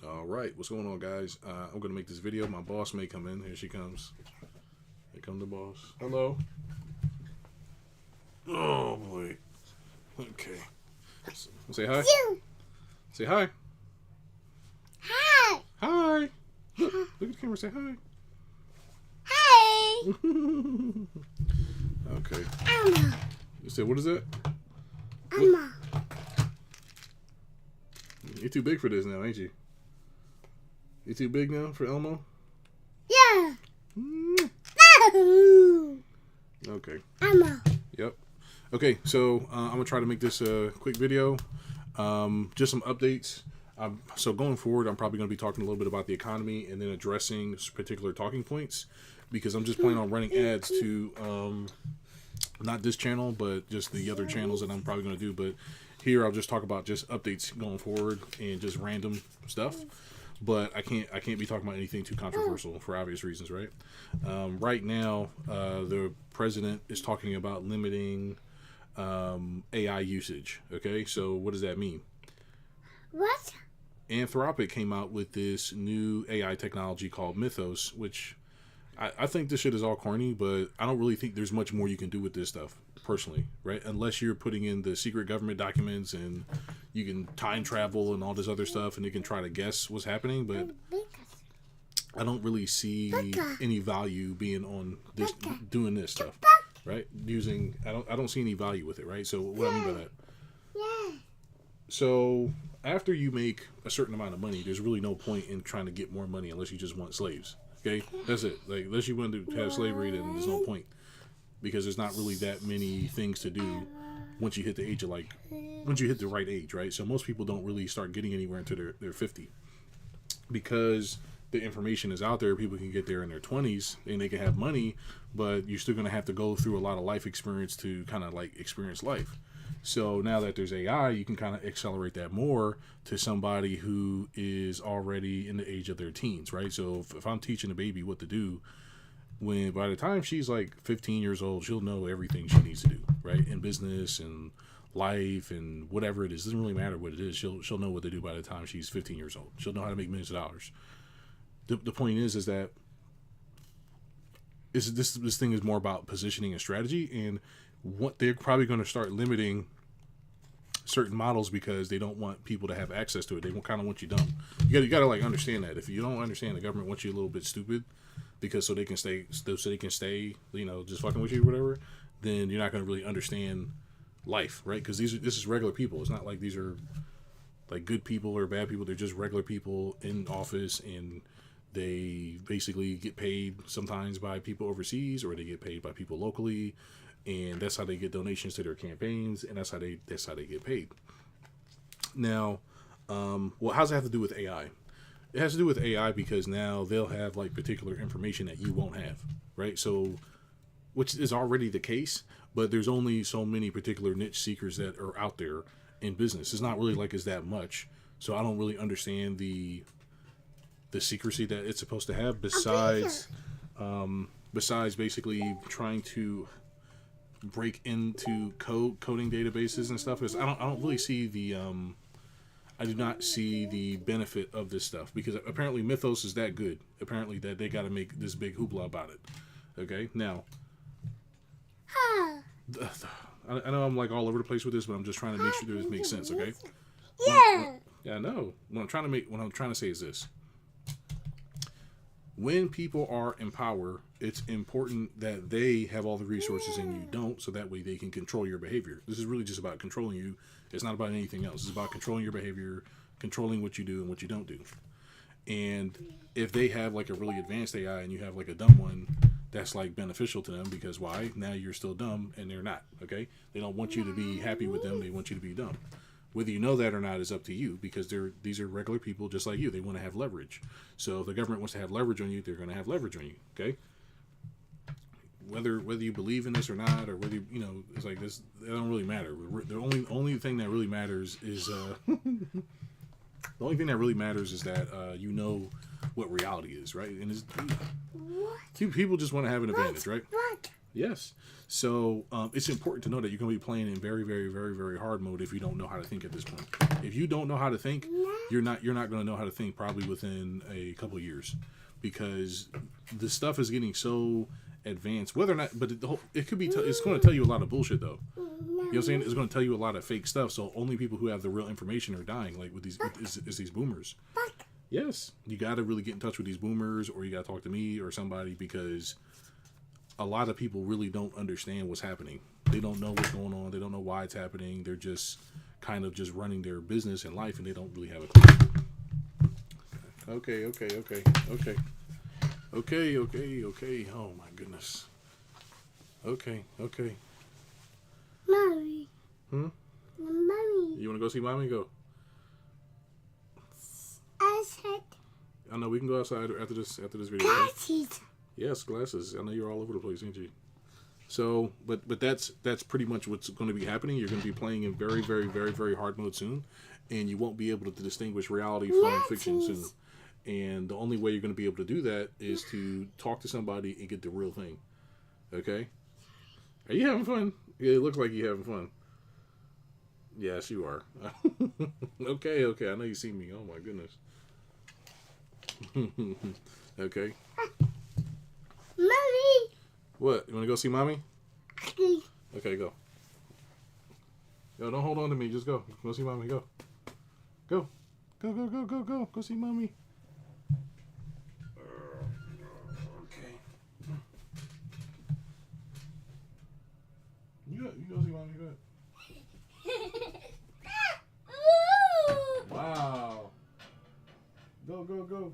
All right, what's going on, guys? I'm gonna make this video. My boss may come in. Here she comes. Here come the boss. Hello. Oh boy. Okay. Say hi. Say hi. Hi. Hi. Look at the camera. Say hi. Hi. Okay. Emma. You said, what is that? Emma. You're too big for this now, ain't you? You too big now for Elmo? Yeah. Mm. No. Okay. Emma. Yep. Okay, so I'm gonna try to make this a quick video. Just some updates. So going forward, I'm probably gonna be talking a little bit about the economy and then addressing particular talking points, because I'm just planning on running ads to not this channel, but just the other channels that I'm probably gonna do. But here I'll just talk about just updates going forward and just random stuff. But I can't be talking about anything too controversial for obvious reasons, right? Right now, the president is talking about limiting AI usage. Okay, so what does that mean? What? Anthropic came out with this new AI technology called Mythos, which I think this shit is all corny, but I don't really think there's much more you can do with this stuff, personally, right? Unless you're putting in the secret government documents and you can time travel and all this other stuff and you can try to guess what's happening, but I don't really see any value being on this, doing this stuff, right? I don't see any value with it, right? So what I mean by that? Yeah. So after you make a certain amount of money, there's really no point in trying to get more money unless you just want slaves. Okay, that's it. Like, unless you want to have slavery, then there's no point, because there's not really that many things to do once you hit the age of once you hit the right age, right? So most people don't really start getting anywhere until they're 50, because the information is out there. People can get there in their 20s and they can have money, but you're still going to have to go through a lot of life experience to kind of like experience life. So now that there's AI, you can kind of accelerate that more to somebody who is already in the age of their teens, right? So if I'm teaching a baby what to do, by the time she's like 15 years old, she'll know everything she needs to do, right? In business and life and whatever it is. It doesn't really matter what it is. She'll know what to do by the time she's 15 years old. She'll know how to make millions of dollars. The point is that this thing is more about positioning and strategy, and what they're probably going to start limiting certain models because they don't want people to have access to it. They kind of want you dumb. You got to like understand that. If you don't understand, the government wants you a little bit stupid, because so they can stay, you know, just fucking with you or whatever. Then you're not going to really understand life, right? Because this is regular people. It's not like these are like good people or bad people. They're just regular people in office, and they basically get paid sometimes by people overseas, or they get paid by people locally. And that's how they get donations to their campaigns, and that's how they get paid. Now, well, how's it have to do with AI? It has to do with AI because now they'll have like particular information that you won't have, right? So, which is already the case, but there's only so many particular niche seekers that are out there in business. It's not really like it's that much, so I don't really understand the secrecy that it's supposed to have. Besides basically trying to break into coding databases and stuff, because I don't really see I do not see the benefit of this stuff, because apparently Mythos is that good, apparently, that they got to make this big hoopla about it. Okay, now I know I'm like all over the place with this, but I'm just trying to make sure this makes sense. Okay. Yeah, I know. What I'm trying to say is this: when people are in power, it's important that they have all the resources and you don't, so that way they can control your behavior. This is really just about controlling you. It's not about anything else. It's about controlling your behavior, controlling what you do and what you don't do. And if they have like a really advanced AI and you have like a dumb one, that's like beneficial to them, because why? Now you're still dumb and they're not, okay? They don't want you to be happy with them. They want you to be dumb. Whether you know that or not is up to you, because these are regular people just like you. They want to have leverage. So if the government wants to have leverage on you, they're going to have leverage on you. Okay. Whether you believe in this or not, or whether you know, it's like this, it don't really matter. The only thing that really matters is the only thing that really matters is that you know what reality is, right? And people just want to have an advantage, right? What? Yes. So it's important to know that you're going to be playing in very, very, very, very hard mode if you don't know how to think at this point. If you don't know how to think, you're not going to know how to think probably within a couple of years, because the stuff is getting so advanced. Whether or not, but it could be. It's going to tell you a lot of bullshit though. You know what I'm saying? It's going to tell you a lot of fake stuff. So only people who have the real information are dying. Like with these, is these boomers. Yes, you got to really get in touch with these boomers, or you got to talk to me or somebody, because a lot of people really don't understand what's happening. They don't know what's going on. They don't know why it's happening. They're just kind of just running their business in life, and they don't really have a clue. Okay. Oh my goodness. Okay. Mommy. Hmm? Mommy. You want to go see mommy? Go. I said I know we can go outside after this video. glasses. Yes, glasses. I know you're all over the place, ain't you? So, but that's pretty much what's going to be happening. You're going to be playing in very, very, very, very hard mode soon, and you won't be able to distinguish reality from fiction soon. And the only way you're going to be able to do that is to talk to somebody and get the real thing. Okay? Are you having fun? Yeah, it looks like you're having fun. Yes, you are. Okay. I know you see me. Oh my goodness. Okay. Mommy. What? You want to go see mommy? Okay, go. Yo, don't hold on to me. Just go. Go see mommy. Go. Go. Go see mommy. Okay. You go see mommy. Go ahead. Wow. Go.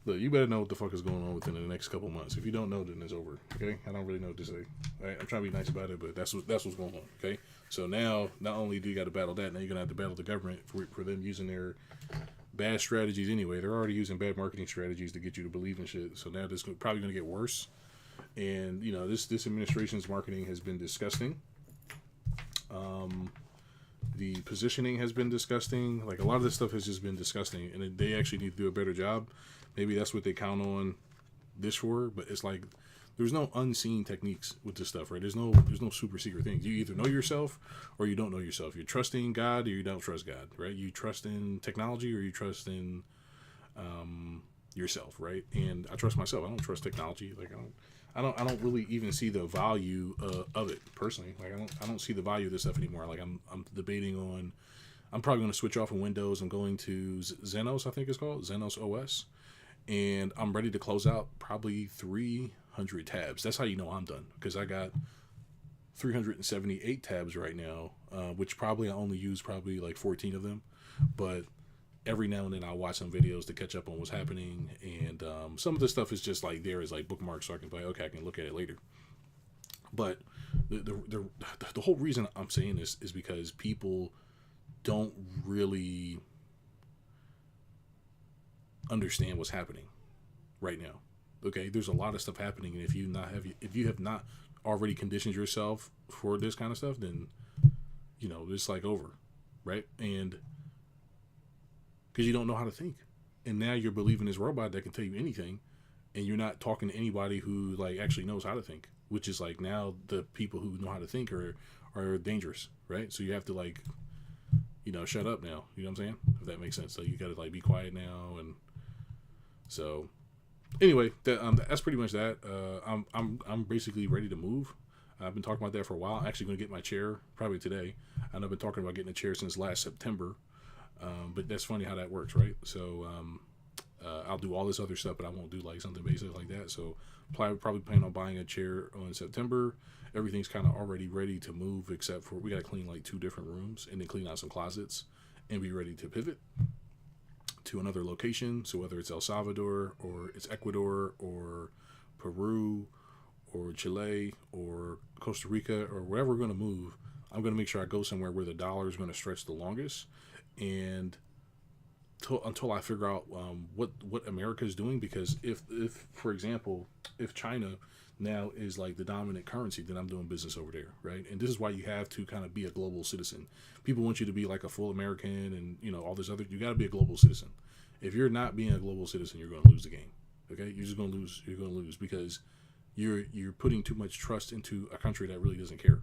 Look, you better know what the fuck is going on within the next couple months. If you don't know, then it's over. Okay, I don't really know what to say. Right? I'm trying to be nice about it, but that's what's going on. Okay, so now not only do you got to battle that, now you're gonna have to battle the government for them using their bad strategies anyway. They're already using bad marketing strategies to get you to believe in shit. So now this is probably gonna get worse. And you know, this administration's marketing has been disgusting. The positioning has been disgusting. Like a lot of this stuff has just been disgusting, and they actually need to do a better job. Maybe that's what they count on this for, but it's like there's no unseen techniques with this stuff, right? There's no super secret things. You either know yourself or you don't know yourself. You're trusting God or you don't trust God, right? You trust in technology or you trust in yourself, right? And I trust myself. I don't trust technology. Like I don't really even see the value of it personally. Like I don't see the value of this stuff anymore. Like I'm debating on. I'm probably going to switch off of Windows. I'm going to Xenos, I think it's called Xenos OS. And I'm ready to close out probably 300 tabs. That's how you know I'm done, because I got 378 tabs right now, which probably I only use probably like 14 of them. But every now and then I'll watch some videos to catch up on what's happening. And some of the stuff is just like there is like bookmarks, so I can be like, okay, I can look at it later. But the whole reason I'm saying this is because people don't really understand what's happening right now. Okay, there's a lot of stuff happening, and if you have not already conditioned yourself for this kind of stuff, then you know it's like over, right? And because you don't know how to think, and now you're believing this robot that can tell you anything, and you're not talking to anybody who like actually knows how to think, which is like now the people who know how to think are dangerous, right? So you have to like, you know, shut up now. You know what I'm saying? If that makes sense. So you got to like be quiet now. And so anyway, that's pretty much that. I'm basically ready to move. I've been talking about that for a while. I'm actually going to get my chair probably today. And I've been talking about getting a chair since last September. But that's funny how that works, right? So I'll do all this other stuff, but I won't do like something basic like that. So probably plan on buying a chair in September. Everything's kind of already ready to move, except for we got to clean like 2 different rooms and then clean out some closets and be ready to pivot to another location. So whether it's El Salvador or it's Ecuador or Peru or Chile or Costa Rica or wherever we're going to move, I'm going to make sure I go somewhere where the dollar is going to stretch the longest. And until I figure out what America is doing, because if for example, if China now is like the dominant currency, then I'm doing business over there, right? And this is why you have to kind of be a global citizen. People want you to be like a full American and, you know, all this other, you got to be a global citizen. If you're not being a global citizen, you're going to lose the game, okay? You're just going to lose. You're going to lose because you're putting too much trust into a country that really doesn't care,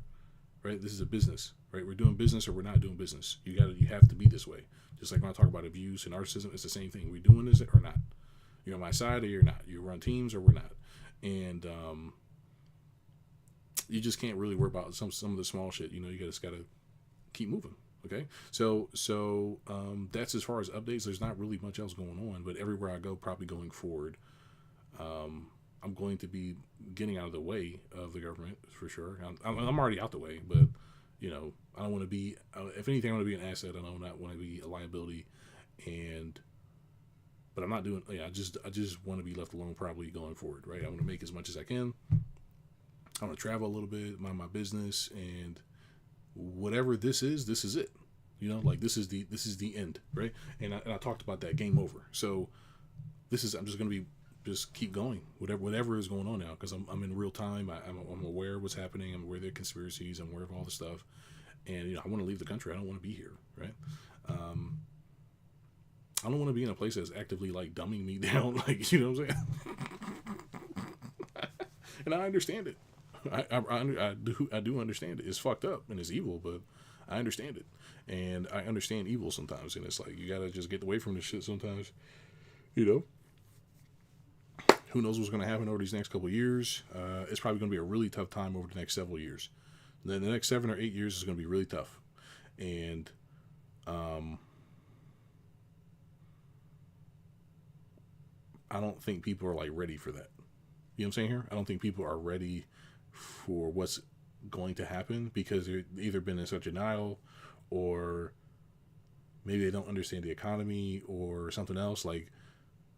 right? This is a business, right? We're doing business or we're not doing business. You have to be this way. Just like when I talk about abuse and narcissism, it's the same thing. We're doing this or not. You're on my side or you're not. You run teams or we're not. And you just can't really worry about some of the small shit. You just gotta keep moving. Okay, so that's as far as updates. There's not really much else going on, but everywhere I go, probably going forward, I'm going to be getting out of the way of the government for sure. I'm already out the way, but I don't want to be. If anything, I want to be an asset. I don't want to be a liability, but I'm not doing. Yeah, I just want to be left alone, probably going forward. Right, I want to make as much as I can. I want to travel a little bit, mind my business, and whatever this is it. Like this is the end, right? And I talked about that, game over. So I'm just gonna just keep going, whatever is going on now, because I'm in real time. I'm aware of what's happening. I'm aware of the conspiracies. I'm aware of all the stuff, and I want to leave the country. I don't want to be here, right? I don't want to be in a place that's actively like dumbing me down, like what I'm saying. And I understand it. I do understand it. It's fucked up and it's evil, but I understand it, and I understand evil sometimes. And it's like you gotta just get away from this shit sometimes. Who knows what's gonna happen over these next couple of years? It's probably gonna be a really tough time over the next several years. Then the next 7 or 8 years is gonna be really tough, and I don't think people are like ready for that. You know what I'm saying here? I don't think people are ready for what's going to happen because they've either been in such denial, or maybe they don't understand the economy or something else. Like,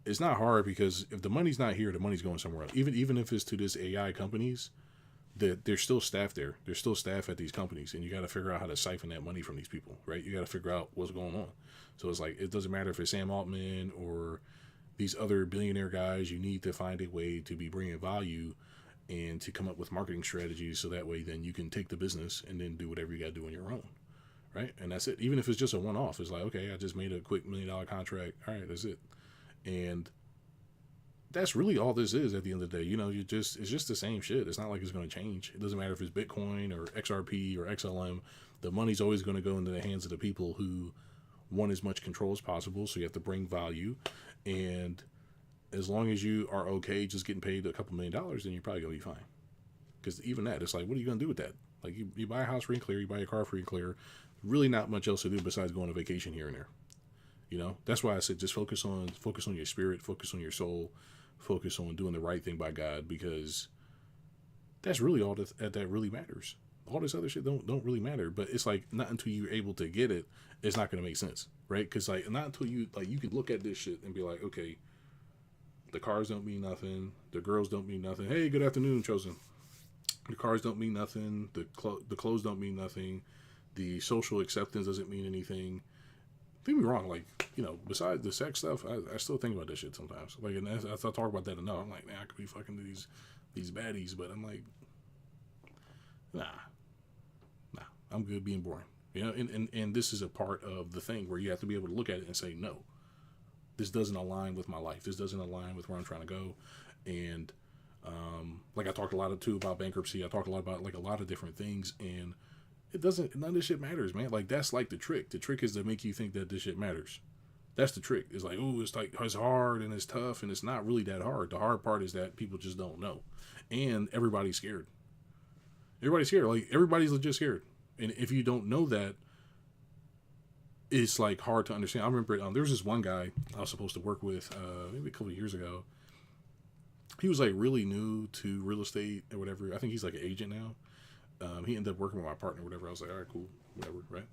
it's not hard because if the money's not here, the money's going somewhere else. Even if it's to this AI companies, there's still staff there. There's still staff at these companies, and you got to figure out how to siphon that money from these people, right? You got to figure out what's going on. So it's like, it doesn't matter if it's Sam Altman or these other billionaire guys. You need to find a way to be bringing value and to come up with marketing strategies, so that way then you can take the business and then do whatever you got to do on your own, right? And that's it. Even if it's just a one-off, it's like, okay, I just made a quick $1 million contract. All right, that's it. And that's really all this is at the end of the day. It's just the same shit. It's not like it's going to change. It doesn't matter if it's Bitcoin or XRP or XLM. The money's always going to go into the hands of the people who want as much control as possible. So you have to bring value, and as long as you are okay just getting paid a couple $1 million, then you're probably going to be fine. Because even that, it's like, what are you going to do with that? Like, you buy a house free and clear, you buy a car free and clear. Really not much else to do besides going on vacation here and there. That's why I said just focus on your spirit, focus on your soul, focus on doing the right thing by God, because that's really all that really matters. All this other shit don't really matter. But it's like, not until you're able to get it, it's not going to make sense, right? Because like, not until you can look at this shit and be like, okay, the cars don't mean nothing. The girls don't mean nothing. Hey, good afternoon, Chosen. The cars don't mean nothing. The clothes don't mean nothing. The social acceptance doesn't mean anything. Don't get me wrong, like, besides the sex stuff, I still think about this shit sometimes. Like, and as I talk about that enough, I'm like, man, I could be fucking these baddies, but I'm like, nah, I'm good being boring. And this is a part of the thing where you have to be able to look at it and say, no, this doesn't align with my life. This doesn't align with where I'm trying to go. And like, I talked a lot too about bankruptcy. I talked a lot about like a lot of different things, and none of this shit matters, man. Like, that's like the trick. The trick is to make you think that this shit matters. That's the trick. It's like, oh, it's hard and it's tough, and it's not really that hard. The hard part is that people just don't know, and everybody's scared. Everybody's scared. Like, everybody's legit scared. And if you don't know that, it's like hard to understand. I remember there was this one guy I was supposed to work with maybe a couple of years ago. He was like really new to real estate or whatever. I think he's like an agent now. He ended up working with my partner or whatever. I was like, all right, cool, whatever, right?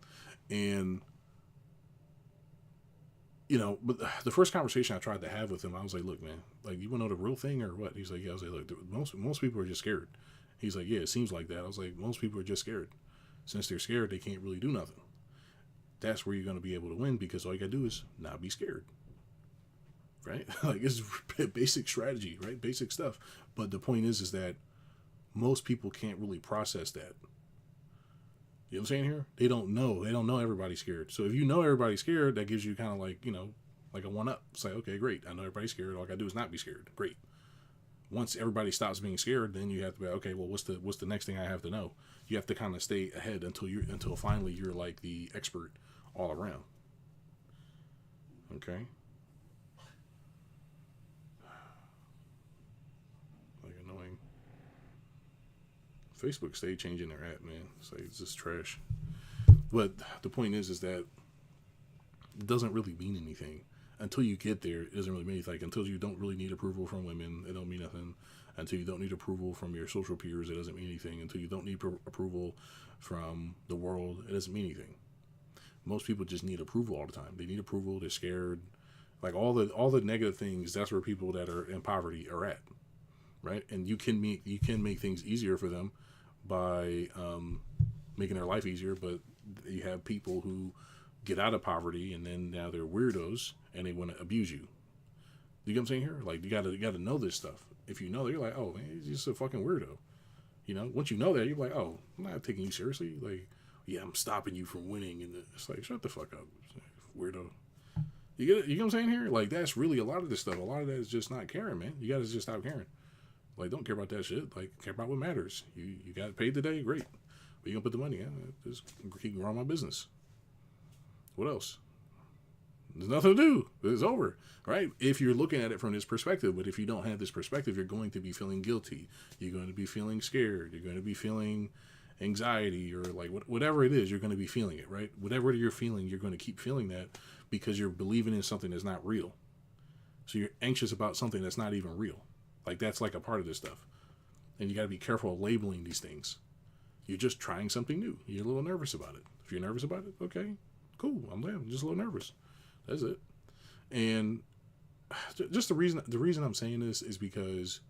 And but the first conversation I tried to have with him, I was like, look, man, like, you want to know the real thing or what? He's like, yeah. I was like, look, most people are just scared. He's like, yeah, it seems like that. I was like, most people are just scared. Since they're scared, they can't really do nothing. That's where you're going to be able to win, because all you got to do is not be scared. Right? Like, it's basic strategy, right? Basic stuff. But the point is that most people can't really process that. You know what I'm saying here? They don't know. They don't know everybody's scared. So if you know everybody's scared, that gives you kind of like, like a one-up. It's like, okay, great. I know everybody's scared. All I got to do is not be scared. Great. once everybody stops being scared, then you have to be okay. Well, what's the next thing I have to know? You have to kind of stay ahead until finally you're like the expert all around. Okay. Like annoying. Facebook stay changing their app, man. It's like, it's just trash. But the point is that it doesn't really mean anything until you get there. It doesn't really mean anything. Like, until you don't really need approval from women, it don't mean nothing. Until you don't need approval from your social peers, it doesn't mean anything. Until you don't need approval from the world, it doesn't mean anything. Most people just need approval all the time. They need approval. They're scared. Like all the negative things. That's where people that are in poverty are at, right? And you can make things easier for them by making their life easier. But you have people who get out of poverty and then now they're weirdos and they want to abuse you. You get what I'm saying here? Like you gotta know this stuff. If you know that, you're like, oh man, he's just a fucking weirdo. You know, once you know that, you're like, oh, I'm not taking you seriously. Like, yeah, I'm stopping you from winning. And it's like, shut the fuck up, weirdo. You know what I'm saying here? Like, that's really a lot of this stuff. A lot of that is just not caring, man. You gotta just stop caring. Like, don't care about that shit. Like, care about what matters. You got paid today, great. But you gonna put the money in? Just keep running my business. What else? There's nothing to do. It's over, right? If you're looking at it from this perspective, but if you don't have this perspective, you're going to be feeling guilty. You're going to be feeling scared. You're going to be feeling anxiety or like whatever it is, you're going to be feeling it, right? Whatever you're feeling, you're going to keep feeling that because you're believing in something that's not real. So you're anxious about something that's not even real. Like that's like a part of this stuff. And you got to be careful of labeling these things. You're just trying something new. You're a little nervous about it. If you're nervous about it, okay, cool. I'm just a little nervous. That's it. And just the reason I'm saying this is because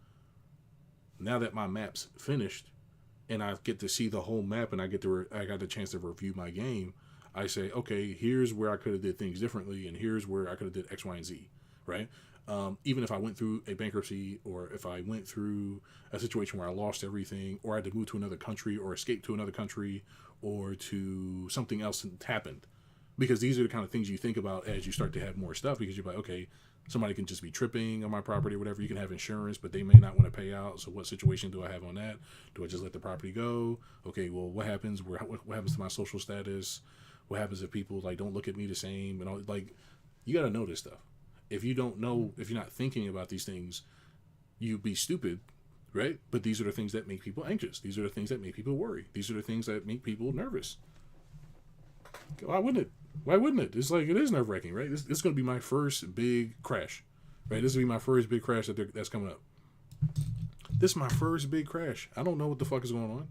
now that my map's finished and I get to see the whole map and I got the chance to review my game, I say, okay, here's where I could have did things differently and here's where I could have did X, Y, and Z, right? Even if I went through a bankruptcy or if I went through a situation where I lost everything or I had to move to another country or escape to another country or to something else that happened. Because these are the kind of things you think about as you start to have more stuff because you're like, okay, somebody can just be tripping on my property or whatever. You can have insurance, but they may not want to pay out. So what situation do I have on that? Do I just let the property go? Okay, well, what happens? What happens to my social status? What happens if people like don't look at me the same? And all, like, you got to know this stuff. If you don't know, if you're not thinking about these things, you'd be stupid, right? But these are the things that make people anxious. These are the things that make people worry. These are the things that make people nervous. Why wouldn't it? Why wouldn't it? It's like, it is nerve-wracking, right? This is going to be my first big crash, right? This will be my first big crash that's coming up. This is my first big crash. I don't know what the fuck is going on.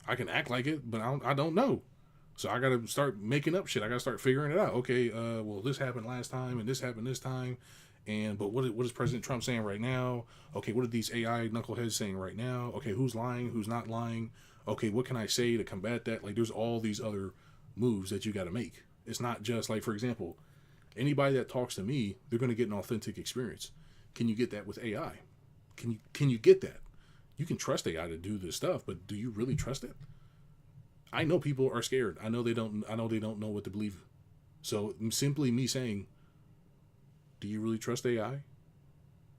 I can act like it, but I don't know. So I got to start making up shit. I got to start figuring it out. Okay, well, this happened last time, and this happened this time. But what is President Trump saying right now? Okay, what are these AI knuckleheads saying right now? Okay, who's lying? Who's not lying? Okay, what can I say to combat that? Like, there's all these other moves that you got to make. It's not just like, for example, anybody that talks to me, they're going to get an authentic experience. Can you get that with AI? Can you get that? You can trust AI to do this stuff, but do you really trust it? I know people are scared. I know they don't know what to believe. So simply me saying, do you really trust AI?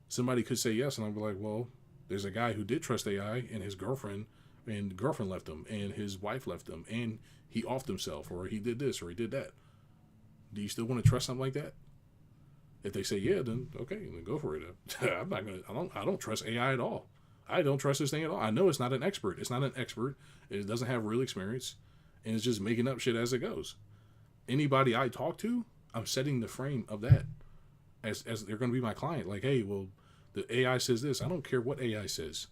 Somebody could say yes, and I'll be like, well, there's a guy who did trust AI, and his girlfriend left him, and his wife left him, and he offed himself, or he did this, or he did that. Do you still want to trust something like that? If they say yeah, then okay, then go for it. I don't trust AI at all. I don't trust this thing at all. I know it's not an expert. It's not an expert. It doesn't have real experience, and it's just making up shit as it goes. Anybody I talk to, I'm setting the frame of that as they're going to be my client. Like, hey, well, the AI says this. I don't care what AI says.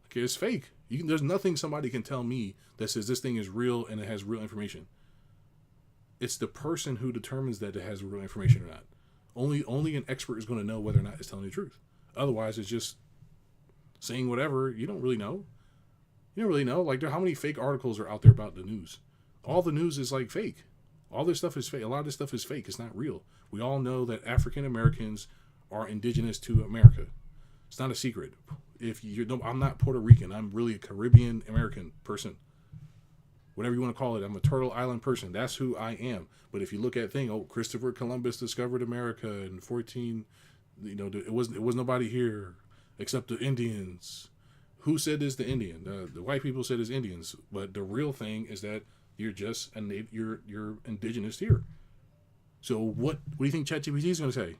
Okay, it's fake. There's nothing somebody can tell me that says this thing is real and it has real information. It's the person who determines that it has real information or not. Only an expert is going to know whether or not it's telling the truth. Otherwise, it's just saying whatever. You don't really know. You don't really know. Like, how many fake articles are out there about the news? All the news is like fake. All this stuff is fake. A lot of this stuff is fake. It's not real. We all know that African Americans are indigenous to America. It's not a secret. I'm not Puerto Rican. I'm really a Caribbean American person. Whatever you want to call it. I'm a Turtle Island person. That's who I am. But if you look at Christopher Columbus discovered America in 14, it was nobody here. except the Indians. Who said this? The Indian. The white people said it's Indians, but the real thing is that you're just you're indigenous here. So what do you think ChatGPT is going to say?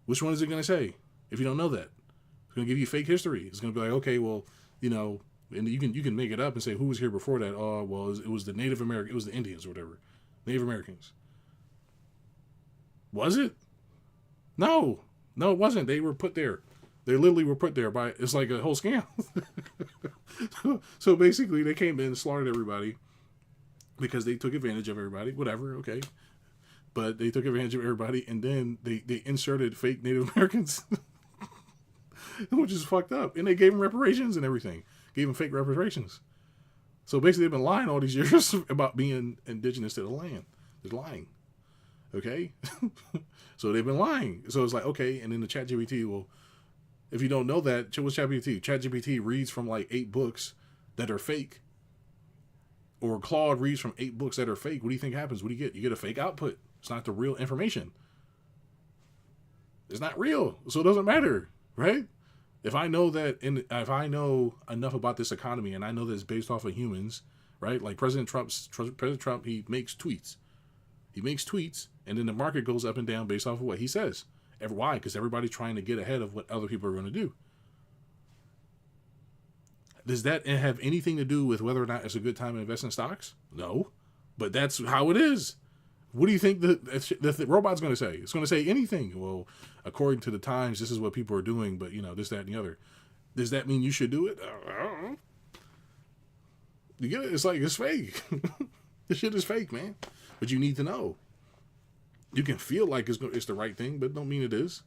Which one is it going to say? If you don't know that, it's going to give you fake history. It's going to be like, okay, well, and you can make it up and say who was here before that. Oh, well, it was the Native American, it was the Indians or whatever, Native Americans. Was it? No, it wasn't. They were put there. They literally were put there by. It's like a whole scam. So basically, they came in and slaughtered everybody because they took advantage of everybody. Whatever, okay. But they took advantage of everybody, and then they inserted fake Native Americans, which is fucked up. And they gave them reparations and everything. Gave them fake reparations. So basically, they've been lying all these years about being indigenous to the land. They're lying. Okay? So they've been lying. So it's like, okay, and then the ChatGPT will... If you don't know that, what's ChatGPT? ChatGPT reads from like 8 books that are fake. Or Claude reads from 8 books that are fake. What do you think happens? What do you get? You get a fake output. It's not the real information. It's not real. So it doesn't matter, right? If I know enough about this economy and I know that it's based off of humans, right? Like President Trump, he makes tweets. He makes tweets and then the market goes up and down based off of what he says. Why? Because everybody's trying to get ahead of what other people are going to do. Does that have anything to do with whether or not it's a good time to invest in stocks? No. But that's how it is. What do you think the robot's going to say? It's going to say anything. Well, according to the times, this is what people are doing, but, this, that, and the other. Does that mean you should do it? I don't know. You get it? It's like, it's fake. This shit is fake, man. But you need to know. You can feel like it's the right thing, but don't mean it is.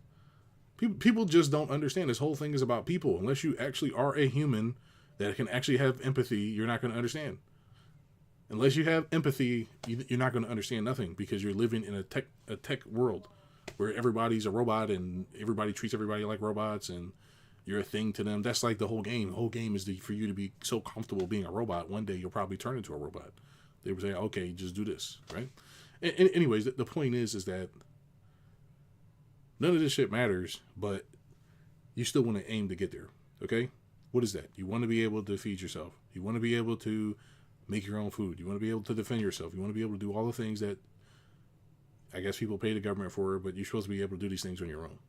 People just don't understand. This whole thing is about people. Unless you actually are a human that can actually have empathy, you're not going to understand. Unless you have empathy, you're not going to understand nothing because you're living in a tech world where everybody's a robot and everybody treats everybody like robots and you're a thing to them. That's like the whole game. The whole game is for you to be so comfortable being a robot. One day you'll probably turn into a robot. They would say, okay, just do this, right? And anyways, the point is that none of this shit matters, but you still want to aim to get there, okay? What is that? You want to be able to feed yourself. You want to be able to make your own food. You want to be able to defend yourself. You want to be able to do all the things that I guess people pay the government for, but you're supposed to be able to do these things on your own,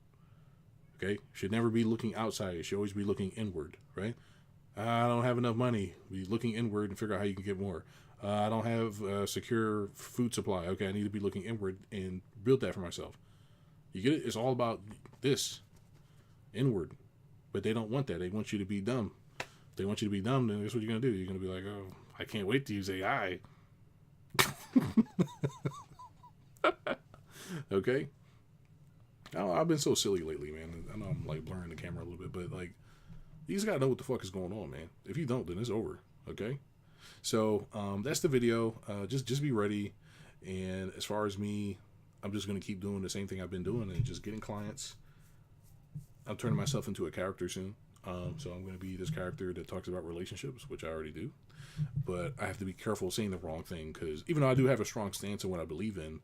okay? You should never be looking outside. You should always be looking inward, right? I don't have enough money. Be looking inward and figure out how you can get more. I don't have a secure food supply. Okay, I need to be looking inward and build that for myself. You get it? It's all about this. Inward. But they don't want that. They want you to be dumb. If they want you to be dumb, then that's what you're going to do. You're going to be like, oh, I can't wait to use AI. Okay? I've been so silly lately, man. I know I'm like blurring the camera a little bit, but like, you just got to know what the fuck is going on, man. If you don't, then it's over. Okay? So that's the video. Just be ready. And as far as me, I'm just going to keep doing the same thing I've been doing and just getting clients. I'm turning myself into a character soon. So I'm going to be this character that talks about relationships, which I already do. But I have to be careful saying the wrong thing because even though I do have a strong stance on what I believe in,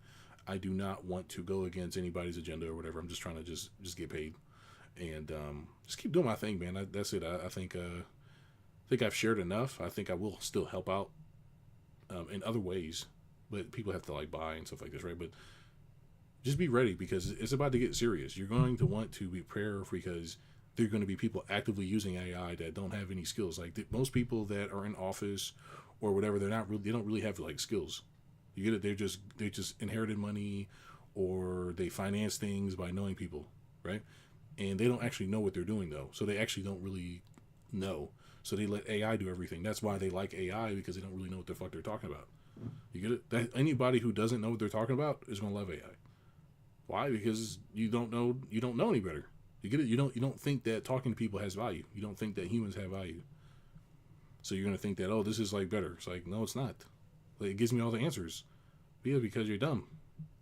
I do not want to go against anybody's agenda or whatever. I'm just trying to just get paid and just keep doing my thing, man. That's it. I think I've shared enough. I think I will still help out in other ways, but people have to like buy and stuff like this, right? But just be ready because it's about to get serious. You're going to want to be prepared because there are going to be people actively using AI that don't have any skills. Like most people that are in office or whatever, they don't really have like skills. You get it? They just inherited money or they finance things by knowing people, right? And they don't actually know what they're doing though. So they actually don't really know. So they let AI do everything. That's why they like AI because they don't really know what the fuck they're talking about. You get it? That anybody who doesn't know what they're talking about is going to love AI. Why? Because you don't know any better. You get it? You don't think that talking to people has value. You don't think that humans have value. So you're going to think that, oh, this is like better. It's like, no, it's not. Like, it gives me all the answers. Yeah, because you're dumb.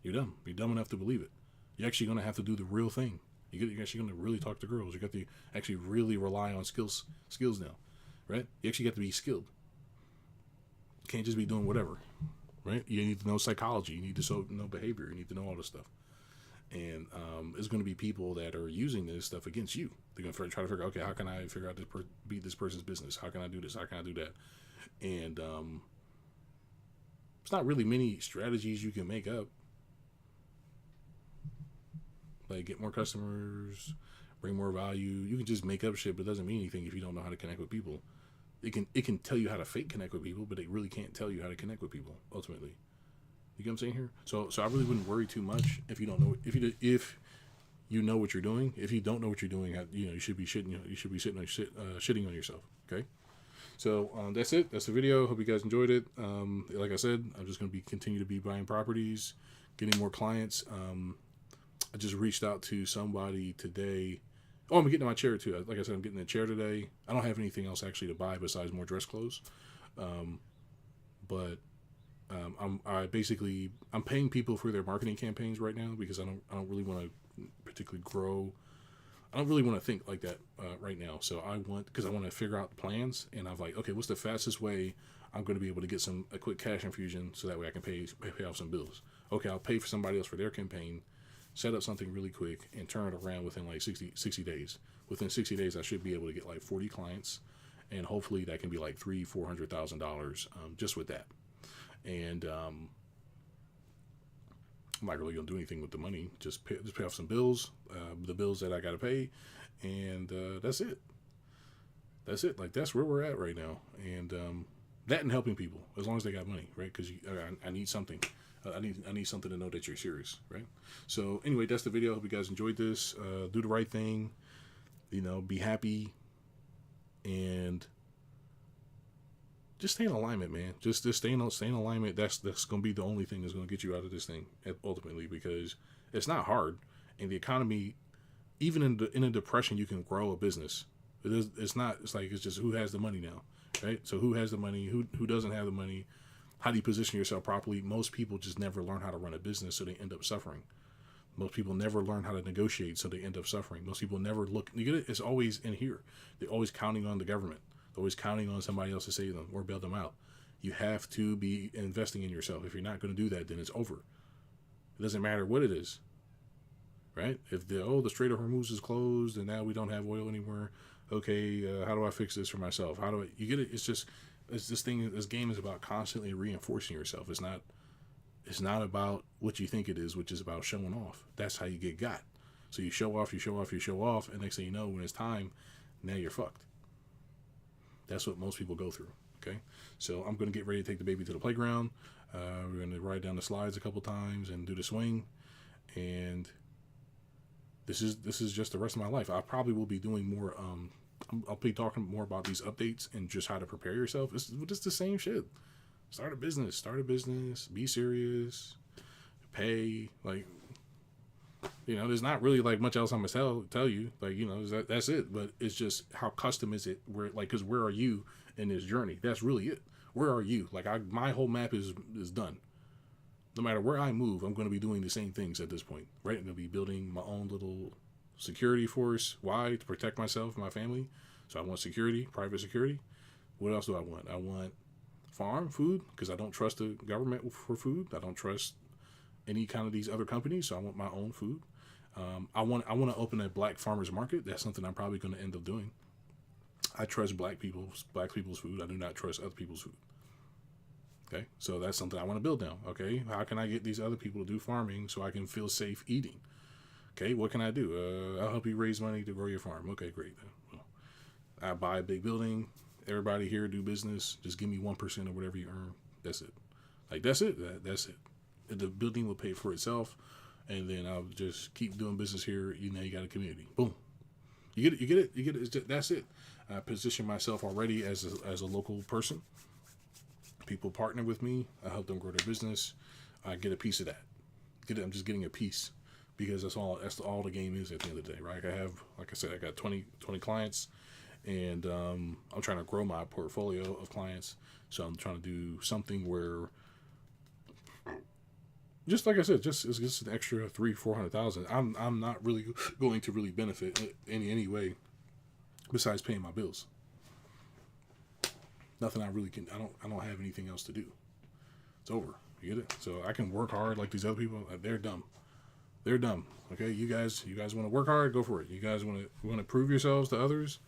You're dumb. You're dumb enough to believe it. You're actually going to have to do the real thing. You're actually going to really talk to girls. You got to actually really rely on skills now, right? You actually got to be skilled. You can't just be doing whatever, right? You need to know psychology. You need to know behavior. You need to know all this stuff. And it's going to be people that are using this stuff against you. They're going to try to figure out, okay, how can I figure out beat this person's business? How can I do this? How can I do that? And it's not really many strategies you can make up. Like get more customers, bring more value. You can just make up shit, but it doesn't mean anything if you don't know how to connect with people. It can tell you how to fake connect with people, but it really can't tell you how to connect with people ultimately. You get what I'm saying here? So I really wouldn't worry too much if you don't know if you know what you're doing. If you don't know what you're doing, you should be shitting. You should be shitting on yourself. Okay. So that's it. That's the video. Hope you guys enjoyed it. Like I said, I'm just gonna continue to be buying properties, getting more clients. I just reached out to somebody today. Oh, I'm getting my chair too. Like I said, I'm getting a chair today. I don't have anything else actually to buy besides more dress clothes. But I'm paying people for their marketing campaigns right now because I don't really want to particularly grow. I don't really want to think like that right now. So because I want to figure out plans, and I'm like, okay, what's the fastest way I'm going to be able to get a quick cash infusion so that way I can pay off some bills. Okay, I'll pay for somebody else for their campaign, set up something really quick, and turn it around within like 60 days. Within 60 days, I should be able to get like 40 clients, and hopefully that can be like $300,000-$400,000 just with that. And I'm not really gonna do anything with the money. Just pay off some bills, the bills that I gotta pay, and that's it. That's it. Like that's where we're at right now, and that and helping people as long as they got money, right? Because I need something. I need something to know that you're serious, right? So anyway, that's the video. Hope you guys enjoyed this. Do the right thing. Be happy, and just stay in alignment, man. Just stay in alignment. That's gonna be the only thing that's gonna get you out of this thing ultimately, because it's not hard. And the economy, even in a depression, you can grow a business. It's not. It's like it's just who has the money now, right? So who has the money? Who doesn't have the money? How do you position yourself properly? Most people just never learn how to run a business, so they end up suffering. Most people never learn how to negotiate, so they end up suffering. Most people never look. You get it? It's always in here. They're always counting on the government. They're always counting on somebody else to save them or bail them out. You have to be investing in yourself. If you're not going to do that, then it's over. It doesn't matter what it is, right? If the Strait of Hormuz is closed and now we don't have oil anymore, okay, how do I fix this for myself? You get it? This game is about constantly reinforcing yourself. It's not about what you think it is, which is about showing off. That's how you get got. So you show off, and next thing you know, when it's time, now you're fucked. That's what most people go through. Okay, so I'm gonna get ready to take the baby to the playground. We're gonna ride down the slides a couple times and do the swing, and this is just the rest of my life. I probably will be doing more. I'll be talking more about these updates and just how to prepare yourself. It's the same shit. Start a business. Be serious. Pay. Like, there's not really like much else I'm gonna tell you. Like, that's it. But it's just how custom is it? Because where are you in this journey? That's really it. Where are you? Like, my whole map is done. No matter where I move, I'm going to be doing the same things at this point, right? I'm going to be building my own little security force. Why? To protect myself and my family. So I want security, private security. What else do I want? I want food, because I don't trust the government for food. I don't trust any kind of these other companies, so I want my own food. I want to open a black farmers market. That's something I'm probably going to end up doing. I trust black people's food. I do not trust other people's food. Okay, so that's something I want to build now. Okay, how can I get these other people to do farming so I can feel safe eating? Okay, what can I do? I'll help you raise money to grow your farm. Okay, great. Well, I buy a big building. Everybody here do business. Just give me 1% of whatever you earn. That's it. Like, that's it. That's it. The building will pay for itself, and then I'll just keep doing business here. You got a community. Boom. You get it. That's it. I position myself already as a local person. People partner with me. I help them grow their business. I get a piece of that. I'm just getting a piece, because that's all the game is at the end of the day, right? I got 20 clients, and I'm trying to grow my portfolio of clients. So I'm trying to do something where, just like I said, it's just an extra $300,000-$400,000. I'm not really going to really benefit in any way besides paying my bills. Nothing I really can. I don't have anything else to do. It's over. You get it? So I can work hard like these other people. They're dumb. They're dumb. Okay, you guys want to work hard, go for it. You guys want to prove yourselves to others,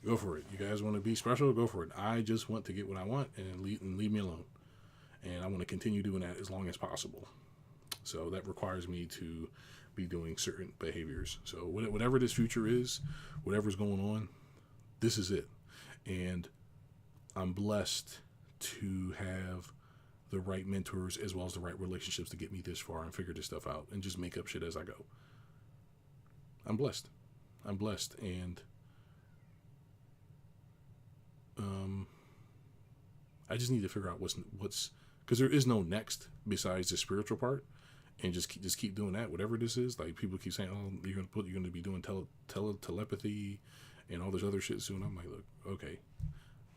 go for it. You guys want to be special, go for it. I just want to get what I want and leave me alone. And I want to continue doing that as long as possible. So that requires me to be doing certain behaviors. So whatever this future is, whatever's going on, this is it. And I'm blessed to have the right mentors as well as the right relationships to get me this far and figure this stuff out and just make up shit as I go. I'm blessed. And I just need to figure out what's because there is no next besides the spiritual part, and just keep doing that. Whatever this is, like people keep saying, oh, you're going to be doing telepathy and all this other shit soon. I'm like, look, okay,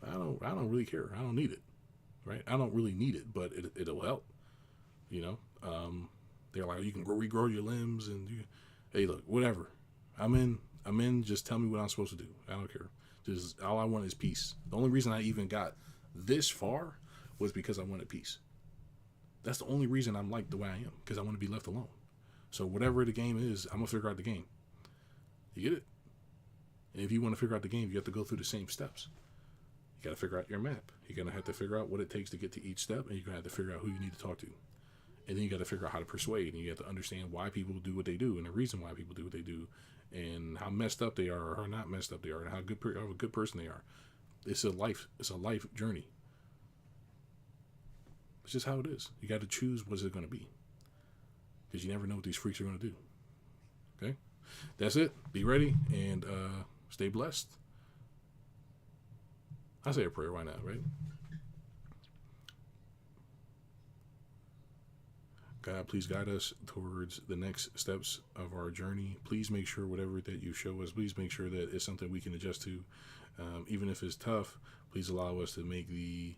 I don't really care. I don't need it, right? I don't really need it, but it'll help, you know. They're like, you can regrow your limbs and hey, look, whatever. I'm in. Just tell me what I'm supposed to do. I don't care. Just all I want is peace. The only reason I even got this far was because I wanted peace. That's the only reason I'm like the way I am, because I want to be left alone. So whatever the game is, I'm gonna figure out the game. You get it? And if you want to figure out the game, you have to go through the same steps. You got to figure out your map. You're gonna have to figure out what it takes to get to each step, and you're gonna have to figure out who you need to talk to. And then you got to figure out how to persuade, and you have to understand why people do what they do, and the reason why people do what they do, and how messed up they are or how not messed up they are, and how a good person they are. It's a life journey. It's just how it is. You got to choose what's it going to be, because you never know what these freaks are going to do. Okay, that's it. Be ready and stay blessed. I say a prayer. Why not, right? God, please guide us towards the next steps of our journey. Please make sure whatever that you show us, please make sure that it's something we can adjust to. Even if it's tough, please allow us to make the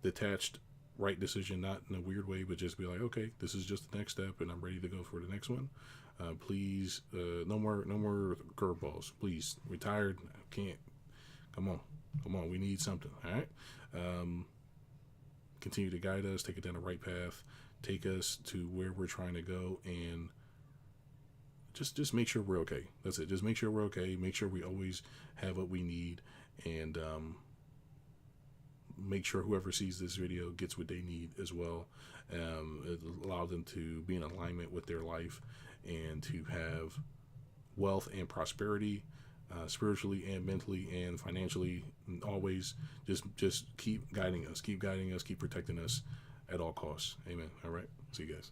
detached right decision, not in a weird way, but just be like, okay, this is just the next step and I'm ready to go for the next one. Please, no more curveballs. Please, retired. I can't. Come on. We need something. All right. Continue to guide us, take it down the right path. Take us to where we're trying to go, and just make sure we're okay. That's it. Just make sure we're okay. Make sure we always have what we need, and make sure whoever sees this video gets what they need as well. It allow them to be in alignment with their life and to have wealth and prosperity, spiritually and mentally and financially. And always just keep guiding us, keep protecting us at all costs. Amen. All right. See you guys.